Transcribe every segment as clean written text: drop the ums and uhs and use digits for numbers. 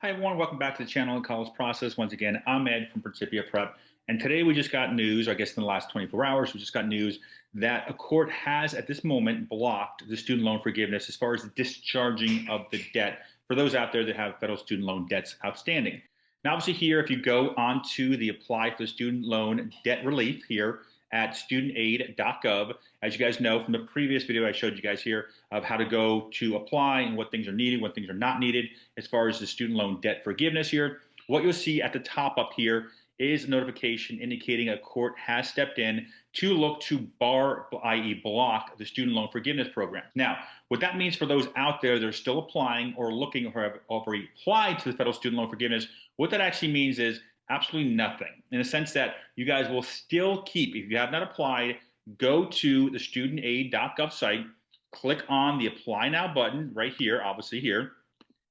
Hi everyone, welcome back to the channel and College Process. Once again, I'm Ed from Principia Prep. And today we just got news, I guess in the last 24 hours, we just got news that a court has at this moment blocked the student loan forgiveness as far as the discharging of the debt for those out there that have federal student loan debts outstanding. Now, obviously here, if you go onto the apply for student loan debt relief here at studentaid.gov, as you guys know from the previous video I showed you guys here of how to go to apply and what things are needed, what things are not needed as far as the student loan debt forgiveness here, what you'll see at the top up here is a notification indicating a court has stepped in to look to bar, i.e. block, the student loan forgiveness program. Now, what that means for those out there that are still applying or looking or have already applied to the federal student loan forgiveness, what that actually means is absolutely nothing, in the sense that you guys will still keep, if you have not applied, go to the studentaid.gov site, click on the Apply Now button right here, obviously here,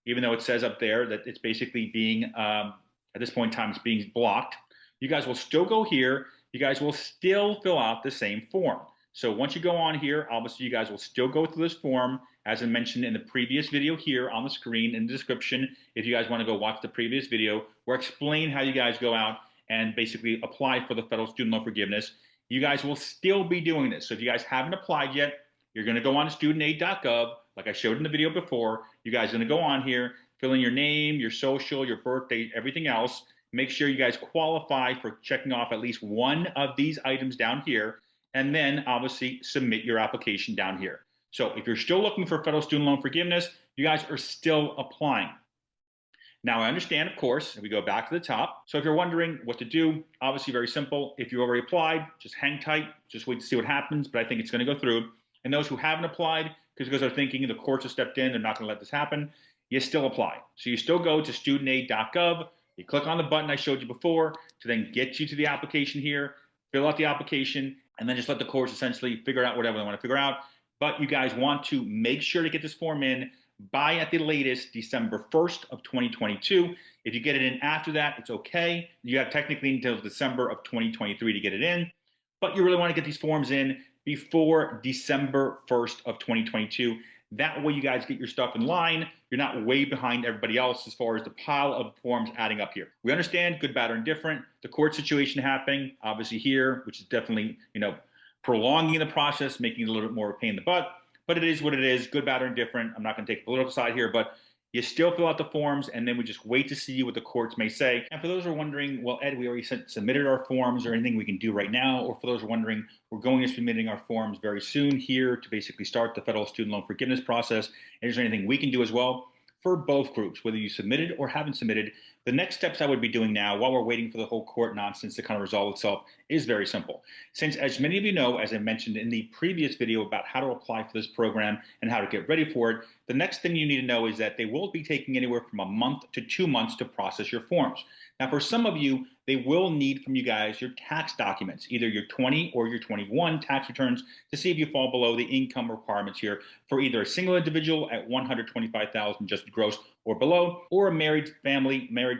even though it says up there that it's basically being, at this point in time, it's being blocked. You guys will still go here. You guys will still fill out the same form. So once you go on here, obviously you guys will still go through this form, as I mentioned in the previous video here on the screen in the description. If you guys want to go watch the previous video, where I explain how you guys go out and basically apply for the federal student loan forgiveness, you guys will still be doing this. So if you guys haven't applied yet, you're going to go on to studentaid.gov, like I showed in the video before. You guys are going to go on here, fill in your name, your social, your birth date, everything else. Make sure you guys qualify for checking off at least one of these items down here, and then obviously submit your application down here. So if you're still looking for federal student loan forgiveness, you guys are still applying. Now, I understand, of course, if we go back to the top. So if you're wondering what to do, obviously very simple. If you already applied, just hang tight, just wait to see what happens, but I think it's going to go through. And those who haven't applied, because they're thinking the courts have stepped in, they're not going to let this happen, you still apply. So you still go to studentaid.gov, you click on the button I showed you before to then get you to the application here, fill out the application, and then just let the courts essentially figure out whatever they want to figure out. But you guys want to make sure to get this form in by at the latest December 1st of 2022. If you get it in after that, it's okay. You have technically until December of 2023 to get it in, but you really want to get these forms in before December 1st of 2022. That way you guys get your stuff in line. You're not way behind everybody else as far as the pile of forms adding up here. We understand good, bad, or indifferent. The court situation happening, obviously here, which is definitely, prolonging the process, making it a little bit more of a pain in the butt. But it is what it is, good, bad, or indifferent. I'm not going to take the political side here, but you still fill out the forms, and then we just wait to see what the courts may say. And for those who are wondering, well, Ed, we already submitted our forms, or anything we can do right now, or for those who are wondering, we're going to be submitting our forms very soon here to basically start the federal student loan forgiveness process. And is there anything we can do as well? For both groups, whether you submitted or haven't submitted, the next steps I would be doing now while we're waiting for the whole court nonsense to kind of resolve itself is very simple. Since, as many of you know, as I mentioned in the previous video about how to apply for this program and how to get ready for it, the next thing you need to know is that they will be taking anywhere from a month to 2 months to process your forms. Now, for some of you, they will need from you guys your tax documents, either your 20 or your 21 tax returns, to see if you fall below the income requirements here for either a single individual at $125,000 adjusted gross or below, or a married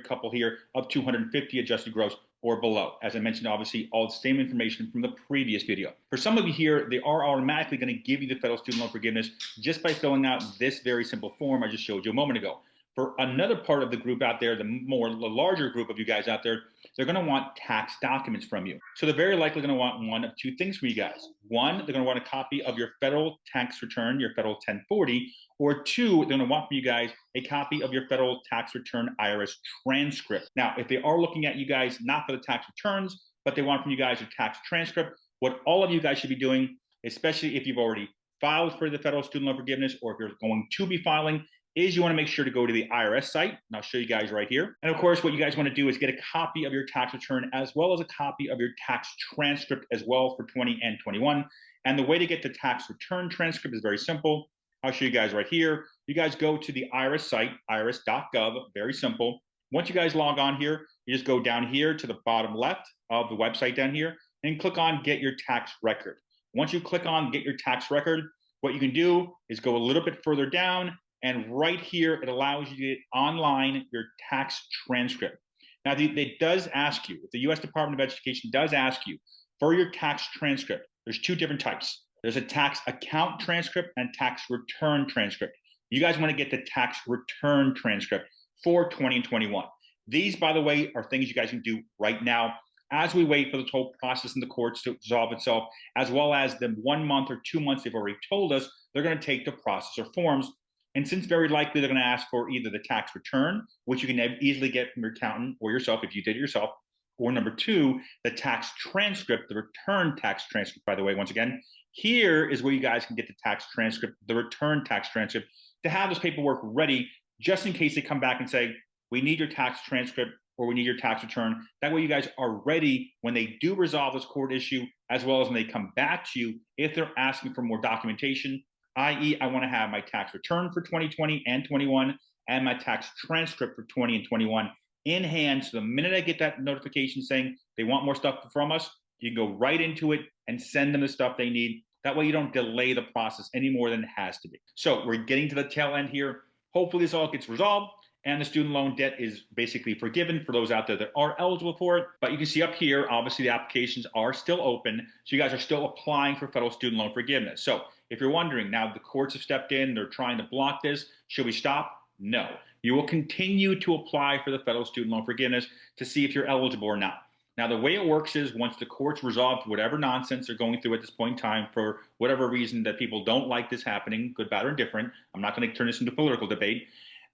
couple here of $250 adjusted gross or below. As I mentioned, obviously, all the same information from the previous video. For some of you here, they are automatically going to give you the federal student loan forgiveness just by filling out this very simple form I just showed you a moment ago. For another part of the group out there, the larger group of you guys out there, they're going to want tax documents from you. So they're very likely going to want one of two things from you guys. One, they're going to want a copy of your federal tax return, your federal 1040, or two, they're going to want from you guys a copy of your federal tax return IRS transcript. Now, if they are looking at you guys not for the tax returns, but they want from you guys a tax transcript, what all of you guys should be doing, especially if you've already filed for the federal student loan forgiveness or if you're going to be filing, is you want to make sure to go to the IRS site, and I'll show you guys right here. And of course, what you guys want to do is get a copy of your tax return as well as a copy of your tax transcript as well for 20 and 21. And the way to get the tax return transcript is very simple. I'll show you guys right here. You guys go to the IRS site, irs.gov, very simple. Once you guys log on here, you just go down here to the bottom left of the website down here and click on Get Your Tax Record. Once you click on Get Your Tax Record, what you can do is go a little bit further down, and right here, it allows you to get online your tax transcript. Now, it does ask you, if the U.S. Department of Education does ask you for your tax transcript, there's two different types. There's a tax account transcript and tax return transcript. You guys want to get the tax return transcript for 20 and 21. These, by the way, are things you guys can do right now as we wait for the whole process in the courts to resolve itself, as well as the 1 month or 2 months they've already told us they're going to take to process our forms. And since very likely they're going to ask for either the tax return, which you can easily get from your accountant or yourself if you did it yourself, or number two, the tax transcript, the return tax transcript, by the way, once again, here is where you guys can get the tax transcript, the return tax transcript, to have this paperwork ready just in case they come back and say, we need your tax transcript or we need your tax return. That way you guys are ready when they do resolve this court issue, as well as when they come back to you if they're asking for more documentation, i.e. I want to have my tax return for 2020 and 21 and my tax transcript for 20 and 21 in hand. So the minute I get that notification saying they want more stuff from us, you can go right into it and send them the stuff they need. That way you don't delay the process any more than it has to be. So we're getting to the tail end here. Hopefully this all gets resolved and the student loan debt is basically forgiven for those out there that are eligible for it. But you can see up here, obviously the applications are still open. So you guys are still applying for federal student loan forgiveness. So if you're wondering, now the courts have stepped in, they're trying to block this. Should we stop? No. You will continue to apply for the federal student loan forgiveness to see if you're eligible or not. Now, the way it works is once the courts resolve whatever nonsense they're going through at this point in time for whatever reason that people don't like this happening, good, bad, or indifferent, I'm not going to turn this into a political debate.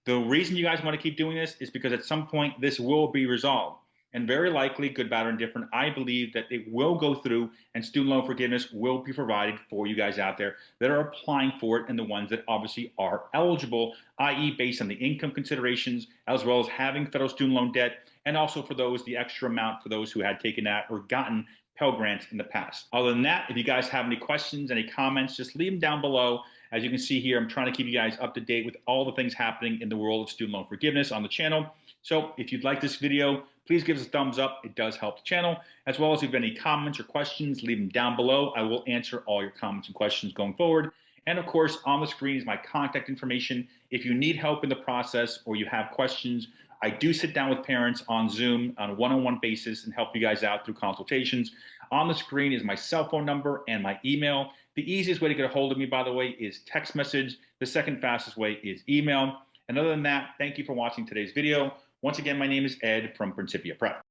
The reason you guys want to keep doing this is because at some point this will be resolved. And very likely, good, bad, or indifferent, I believe that it will go through and student loan forgiveness will be provided for you guys out there that are applying for it and the ones that obviously are eligible, i.e. based on the income considerations, as well as having federal student loan debt, and also for those, the extra amount for those who had taken that or gotten Pell Grants in the past. Other than that, if you guys have any questions, any comments, just leave them down below. As you can see here, I'm trying to keep you guys up to date with all the things happening in the world of student loan forgiveness on the channel. So if you'd like this video, please give us a thumbs up. It does help the channel. As well as if you have any comments or questions, leave them down below. I will answer all your comments and questions going forward. And of course, on the screen is my contact information. If you need help in the process or you have questions, I do sit down with parents on Zoom on a one-on-one basis and help you guys out through consultations. On the screen is my cell phone number and my email. The easiest way to get a hold of me, by the way, is text message. The second fastest way is email. And other than that, thank you for watching today's video. Once again, my name is Ed from Principia Prep.